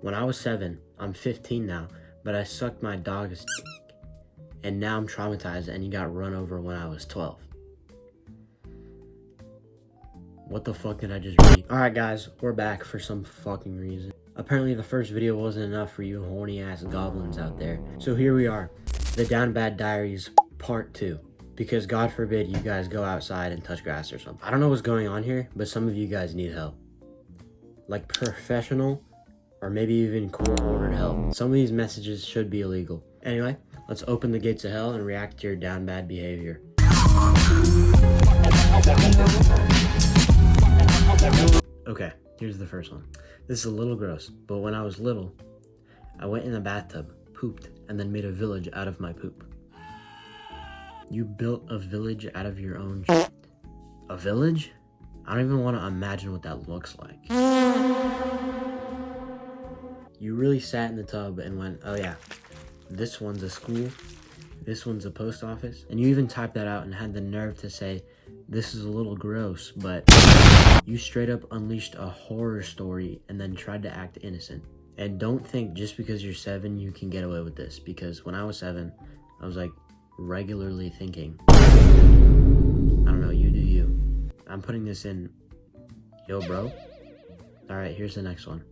When I was 7, I'm 15 now, but I sucked my dog's dick, and now I'm traumatized and he got run over when I was 12. What the fuck did I just read? Alright guys, we're back for some fucking reason. Apparently the first video wasn't enough for you horny ass goblins out there. So here we are, the Down Bad Diaries Part 2. Because God forbid you guys go outside and touch grass or something. I don't know what's going on here, but some of you guys need help. Like professional, or maybe even court-ordered help. Some of these messages should be illegal. Anyway, let's open the gates of hell and react to your down bad behavior. Okay, here's the first one. This is a little gross, but when I was little, I went in the bathtub, pooped, and then made a village out of my poop. You built a village out of your own shit. A village? I don't even want to imagine what that looks like. You really sat in the tub and went, oh yeah, this one's a school, this one's a post office. And you even typed that out and had the nerve to say, this is a little gross, but you straight up unleashed a horror story and then tried to act innocent. And don't think just because you're 7, you can get away with this. Because when I was 7, I was like regularly thinking, I don't know, you do you. I'm putting this in, yo bro. All right, here's the next one.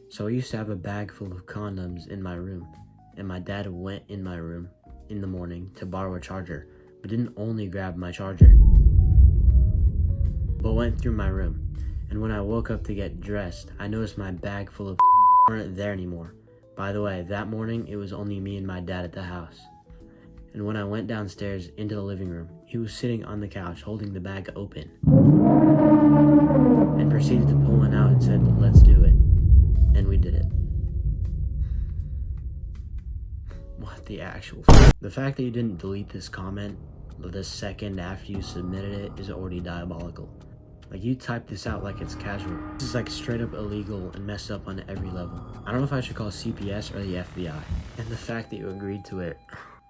So I used to have a bag full of condoms in my room, and my dad went in my room in the morning to borrow a charger, but didn't only grab my charger, but went through my room. And when I woke up to get dressed, I noticed my bag full of weren't there anymore. By the way, that morning, it was only me and my dad at the house. And when I went downstairs into the living room, he was sitting on the couch holding the bag open and proceeded to pull one out and said, let's do it. And we did it. What the actual The fact that you didn't delete this comment the second after you submitted it is already diabolical. Like, you typed this out like it's casual. This is like straight up illegal and messed up on every level. I don't know if I should call CPS or the FBI. And the fact that you agreed to it,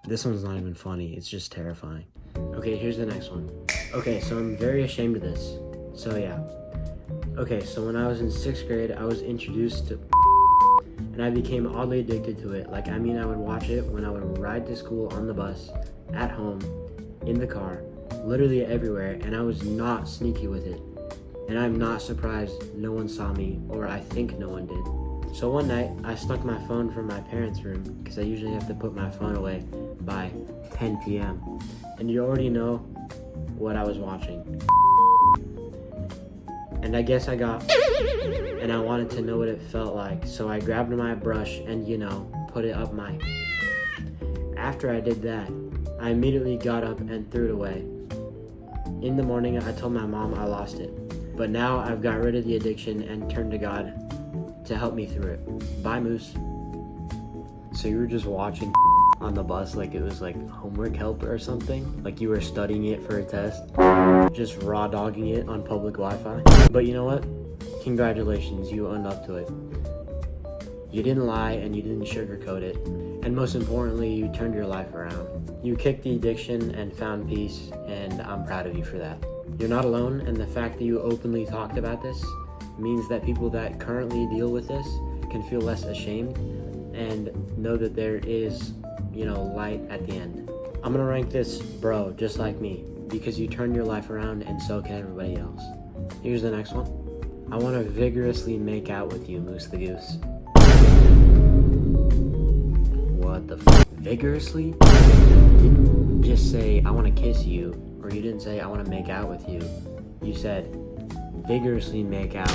this one's not even funny, it's just terrifying. Okay, here's the next one. Okay, so I'm very ashamed of this. So yeah. Okay, so when I was in 6th grade, I was introduced to and I became oddly addicted to it. Like, I mean, I would watch it when I would ride to school on the bus, at home, in the car, literally everywhere, and I was not sneaky with it. And I'm not surprised no one saw me, or I think no one did. So one night, I snuck my phone from my parents' room, because I usually have to put my phone away by 10 p.m. And you already know what I was watching. And I guess I got and I wanted to know what it felt like, so I grabbed my brush and, you know, put it up my. After I did that, I immediately got up and threw it away. In the morning, I told my mom I lost it, but now I've got rid of the addiction and turned to God to help me through it. Bye, Moose. So you were just watching on the bus like it was like homework help or something? Like you were studying it for a test? Just raw dogging it on public Wi-Fi? But you know what? Congratulations, you owned up to it. You didn't lie and you didn't sugarcoat it. And most importantly, you turned your life around. You kicked the addiction and found peace, and I'm proud of you for that. You're not alone, and the fact that you openly talked about this means that people that currently deal with this can feel less ashamed and know that there is, you know, light at the end. I'm gonna rank this bro, just like me, because you turned your life around and so can everybody else. Here's the next one. I want to vigorously make out with you, Moose the Goose. What the f? Vigorously? You didn't just say, I want to kiss you, or you didn't say, I want to make out with you. You said, vigorously make out.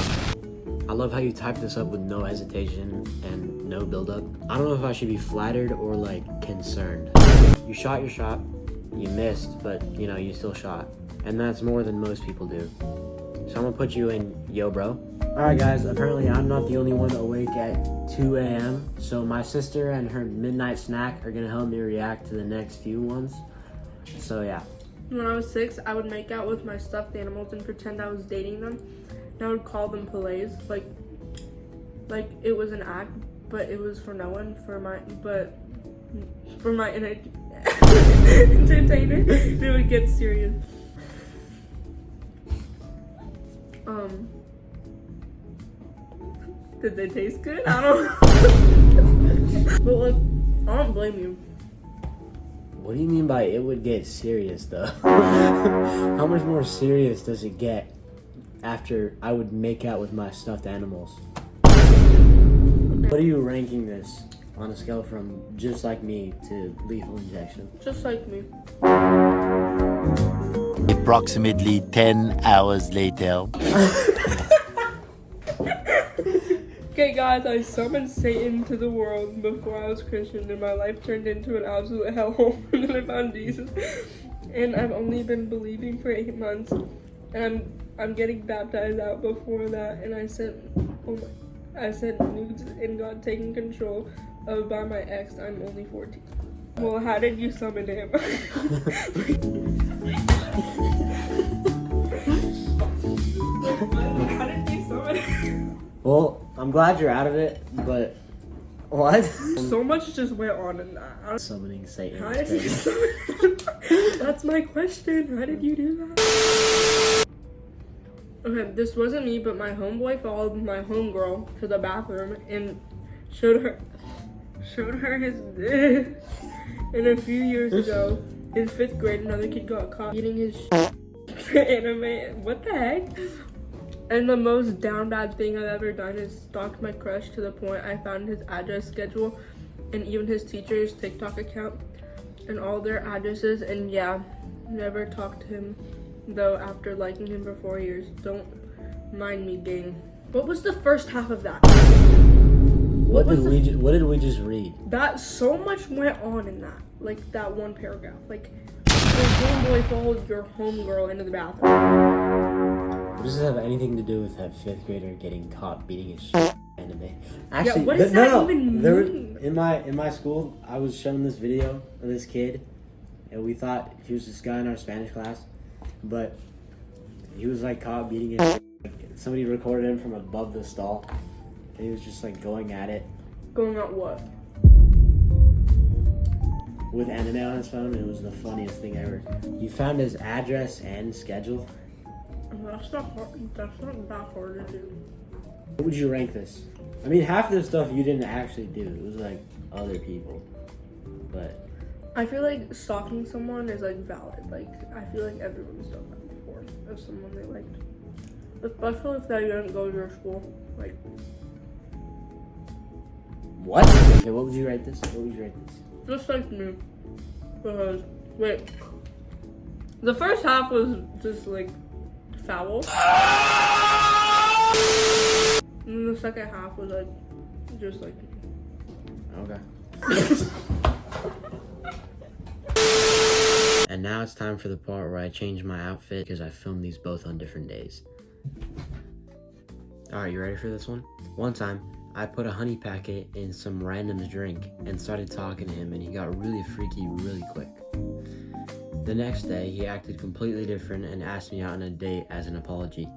I love how you typed this up with no hesitation and no build-up. I don't know if I should be flattered or, like, concerned. You shot your shot, you missed, but, you know, you still shot. And that's more than most people do. So I'm gonna put you in yo bro. Alright guys, apparently I'm not the only one awake at 2 a.m. So my sister and her midnight snack are gonna help me react to the next few ones. So yeah. When I was 6, I would make out with my stuffed animals and pretend I was dating them. And I would call them pillets, like it was an act, but it was for no one, for my entertainment. It would get serious. Did they taste good? I don't know. But like, I don't blame you. What do you mean by it would get serious though? How much more serious does it get after I would make out with my stuffed animals? What are you ranking this on a scale from just like me to lethal injection? Just like me. Approximately 10 hours later. Okay guys, I summoned Satan to the world before I was Christian and my life turned into an absolute hellhole. And then I found Jesus. And I've only been believing for 8 months. And I'm getting baptized out before that, and I sent nudes and got taken control of by my ex. I'm only 14. Well, how did you summon him? How did you summon him? Well, I'm glad you're out of it, but what? So much just went on in that. Summoning Satan. How did you summon him? That's my question. How did you do that? Okay, this wasn't me, but my homeboy followed my homegirl to the bathroom and showed her his dick. And a few years ago, in 5th grade, another kid got caught eating his anime. What the heck? And the most down bad thing I've ever done is stalked my crush to the point I found his address schedule and even his teacher's TikTok account and all their addresses. And yeah, never talked to him though after liking him for 4 years. Don't mind me, gang. What was the first half of that? What did we just read? That so much went on in that. Like that one paragraph. Like your homeboy followed your homegirl into the bathroom. What does this have anything to do with that 5th grader getting caught beating his anime? Actually, yeah, what does that even mean? In my school, I was shown this video of this kid, and we thought he was this guy in our Spanish class, but he was like caught beating his. Like, somebody recorded him from above the stall, and he was just like going at it. Going at what? With anime on his phone. It was the funniest thing ever. You found his address and schedule. That's not hard. That's not that hard to do. What would you rank this? I mean, half of the stuff you didn't actually do. It was like other people. But I feel like stalking someone is like valid. Like I feel like everyone's done that before of someone they liked. Especially if they didn't go to your school. Like what? Okay, what would you rate this? What would you rate this? just like me. Because wait. The first half was just like foul. And then the second half was like just like Okay. And now it's time for the part where I change my outfit because I filmed these both on different days. Alright, you ready for this one? One time, I put a honey packet in some random drink and started talking to him, and he got really freaky really quick. The next day, he acted completely different and asked me out on a date as an apology.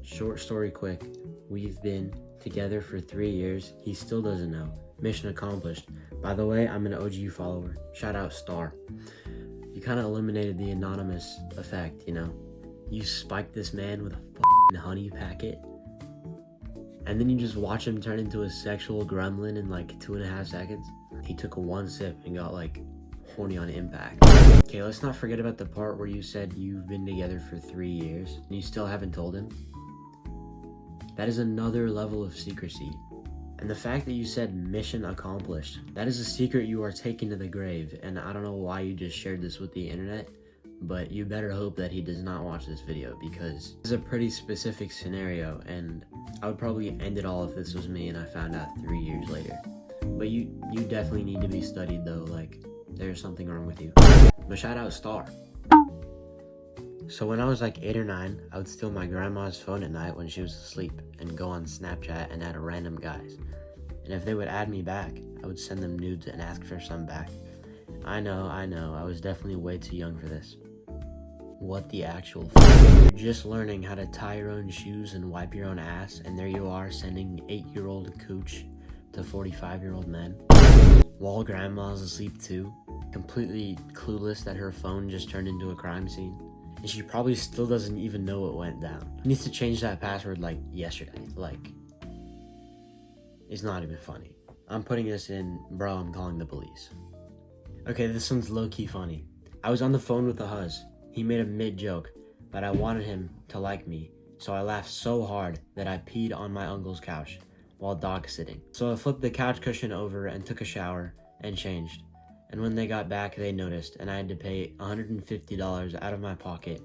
Short story quick, we've been together for 3 years. He still doesn't know. Mission accomplished. By the way, I'm an OG follower. Shout out Star. You kind of eliminated the anonymous effect, you know? You spiked this man with a f***ing honey packet, and then you just watch him turn into a sexual gremlin in like 2.5 seconds. He took one sip and got like horny on impact. Okay, let's not forget about the part where you said you've been together for 3 years and you still haven't told him. That is another level of secrecy. And the fact that you said mission accomplished, that is a secret you are taking to the grave. And I don't know why you just shared this with the internet, but you better hope that he does not watch this video, because this is a pretty specific scenario, and I would probably end it all if this was me and I found out 3 years later. But you definitely need to be studied though, like there's something wrong with you. But shout out Star. So when I was like 8 or 9, I would steal my grandma's phone at night when she was asleep and go on Snapchat and add random guys. And if they would add me back, I would send them nudes and ask for some back. I know, I was definitely way too young for this. What the actual f***? You're just learning how to tie your own shoes and wipe your own ass, and there you are sending 8-year-old cooch to 45-year-old men. While grandma's asleep too, completely clueless that her phone just turned into a crime scene. And she probably still doesn't even know what went down. She needs to change that password like yesterday. Like, is not even funny. I'm putting this in, bro, I'm calling the police. Okay, this one's low-key funny. I was on the phone with the huzz. He made a mid-joke, but I wanted him to like me, so I laughed so hard that I peed on my uncle's couch while dog sitting. So I flipped the couch cushion over and took a shower and changed. And when they got back, they noticed, and I had to pay $150 out of my pocket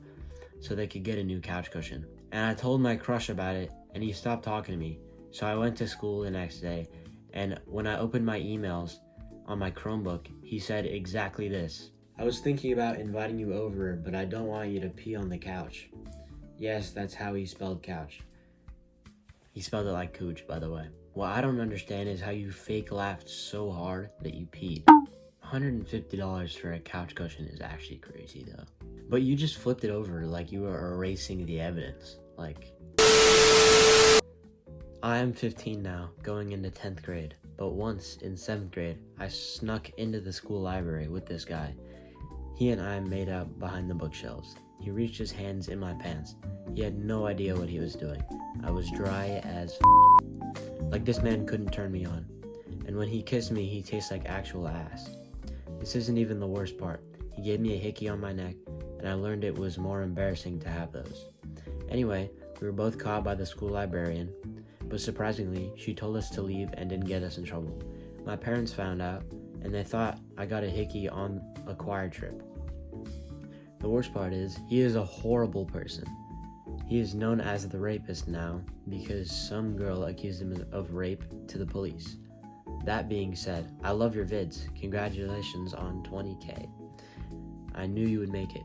so they could get a new couch cushion. And I told my crush about it, and he stopped talking to me. So I went to school the next day, and when I opened my emails on my Chromebook, he said exactly this. I was thinking about inviting you over, but I don't want you to pee on the couch. Yes, that's how he spelled couch. He spelled it like cooch, by the way. What I don't understand is how you fake laughed so hard that you peed. $150 for a couch cushion is actually crazy though. But you just flipped it over like you were erasing the evidence. Like, I am 15 now, going into 10th grade. But once, in 7th grade, I snuck into the school library with this guy. He and I made out behind the bookshelves. He reached his hands in my pants. He had no idea what he was doing. I was dry as like this man couldn't turn me on. And when he kissed me, he tastes like actual ass. This isn't even the worst part. He gave me a hickey on my neck, and I learned it was more embarrassing to have those. Anyway, we were both caught by the school librarian, but surprisingly, she told us to leave and didn't get us in trouble. My parents found out, and they thought I got a hickey on a choir trip. The worst part is, he is a horrible person. He is known as the rapist now because some girl accused him of rape to the police. That being said, I love your vids. Congratulations on 20K. I knew you would make it.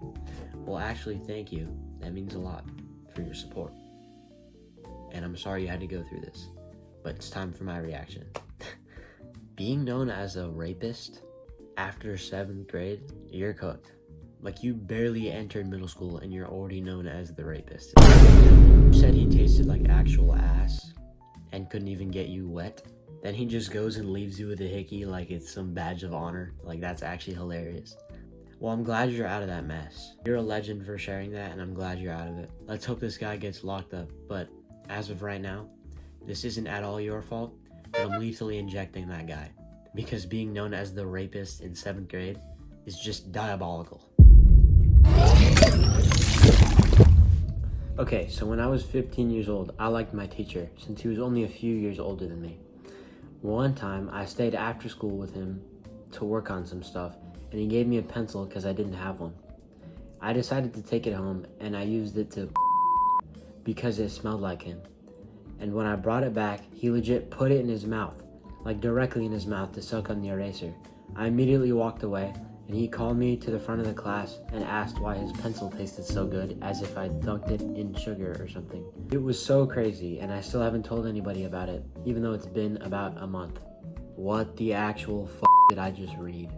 Well, actually, thank you. That means a lot for your support. And I'm sorry you had to go through this, but it's time for my reaction. Being known as a rapist after 7th grade, you're cooked. Like, you barely entered middle school and you're already known as the rapist. You said he tasted like actual ass and couldn't even get you wet. Then he just goes and leaves you with a hickey like it's some badge of honor. Like, that's actually hilarious. Well, I'm glad you're out of that mess. You're a legend for sharing that, and I'm glad you're out of it. Let's hope this guy gets locked up, but as of right now, this isn't at all your fault, but I'm lethally injecting that guy. Because being known as the rapist in 7th grade is just diabolical. Okay, so when I was 15 years old, I liked my teacher since he was only a few years older than me. One time, I stayed after school with him to work on some stuff, and he gave me a pencil because I didn't have one. I decided to take it home, and I used it to because it smelled like him. And when I brought it back, he legit put it in his mouth, like directly in his mouth to suck on the eraser. I immediately walked away, and he called me to the front of the class and asked why his pencil tasted so good, as if I dunked it in sugar or something. It was so crazy, and I still haven't told anybody about it, even though it's been about a month. What the actual did I just read?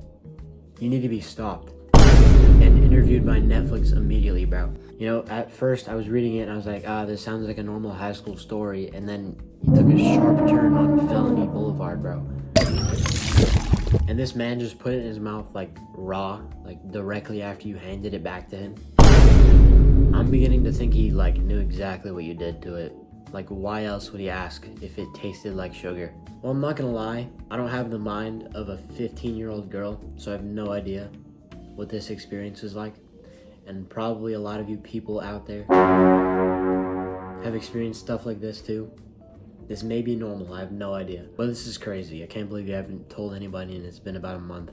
You need to be stopped and interviewed by Netflix immediately, bro. You know, at first I was reading it and I was like, this sounds like a normal high school story, and then he took a sharp turn on Felony Boulevard, bro. And this man just put it in his mouth like raw, like directly after you handed it back to him. I'm beginning to think he like knew exactly what you did to it. Like, why else would he ask if it tasted like sugar? Well, I'm not gonna lie, I don't have the mind of a 15-year-old girl, so I have no idea what this experience is like. And probably a lot of you people out there have experienced stuff like this too. This may be normal, I have no idea. But this is crazy. I can't believe you haven't told anybody and it's been about a month.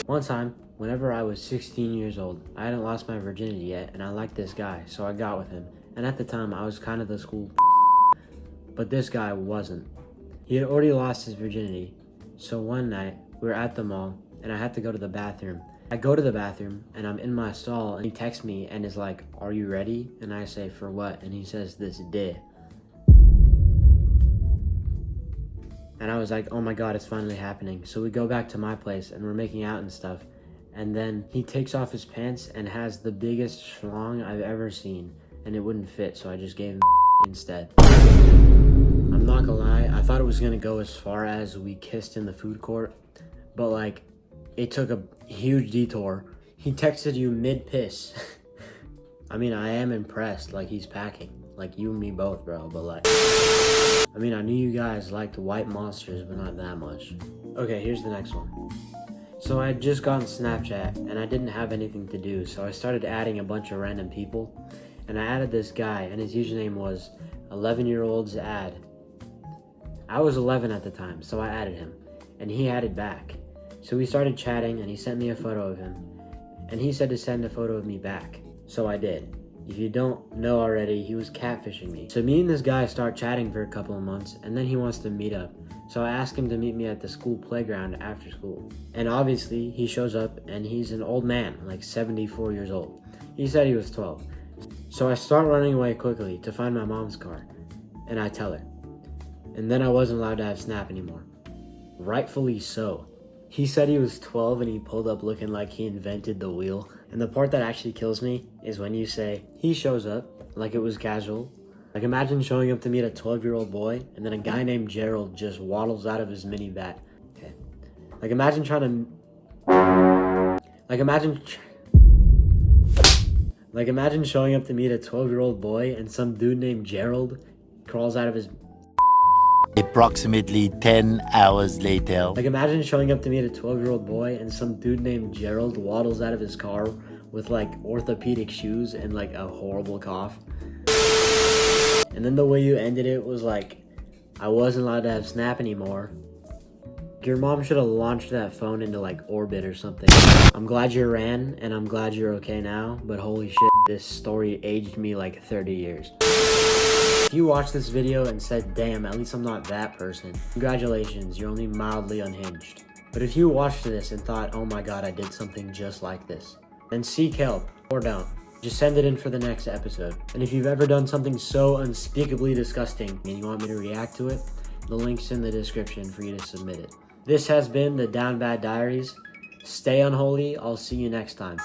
One time, whenever I was 16 years old, I hadn't lost my virginity yet, and I liked this guy, so I got with him. And at the time, I was kind of the school but this guy wasn't. He had already lost his virginity. So one night, we were at the mall, and I had to go to the bathroom. I go to the bathroom, and I'm in my stall, and he texts me and is like, "Are you ready?" And I say, "For what?" And he says, "This day." And I was like, oh my god, it's finally happening. So we go back to my place, and we're making out and stuff. And then he takes off his pants and has the biggest schlong I've ever seen. And it wouldn't fit, so I just gave him instead. I'm not gonna lie, I thought it was gonna go as far as we kissed in the food court. But like, it took a huge detour. He texted you mid-piss. I mean, I am impressed, like he's packing. Like you and me both, bro, but like, I mean, I knew you guys liked white monsters, but not that much. Okay, here's the next one. So I had just gotten Snapchat, and I didn't have anything to do, so I started adding a bunch of random people, and I added this guy, and his username was 11-year-old's ad. I was 11 at the time, so I added him, and he added back. So we started chatting, and he sent me a photo of him, and he said to send a photo of me back, so I did. If you don't know already, he was catfishing me. So me and this guy start chatting for a couple of months, and then he wants to meet up. So I asked him to meet me at the school playground after school. And obviously, he shows up, and he's an old man, like 74 years old. He said he was 12. So I start running away quickly to find my mom's car, and I tell her. And then I wasn't allowed to have Snap anymore. Rightfully so. He said he was 12 and he pulled up looking like he invented the wheel. And the part that actually kills me is when you say, he shows up, like it was casual. Like imagine showing up to meet a 12-year-old boy and then a guy named Gerald just waddles out of his mini bat. Okay. Like imagine imagine showing up to meet a 12-year-old boy and some dude named Gerald crawls out of his... Approximately 10 hours later. Like imagine showing up to meet a 12-year-old boy and some dude named Gerald waddles out of his car with like orthopedic shoes and like a horrible cough. And then the way you ended it was like, I wasn't allowed to have Snap anymore. Your mom should have launched that phone into like orbit or something. I'm glad you ran and I'm glad you're okay now, but holy shit, this story aged me like 30 years. If you watched this video and said, damn, at least I'm not that person, congratulations, you're only mildly unhinged. But if you watched this and thought, oh my god, I did something just like this, then seek help, or don't. Just send it in for the next episode. And if you've ever done something so unspeakably disgusting and you want me to react to it, the link's in the description for you to submit it. This has been the Down Bad Diaries. Stay unholy, I'll see you next time.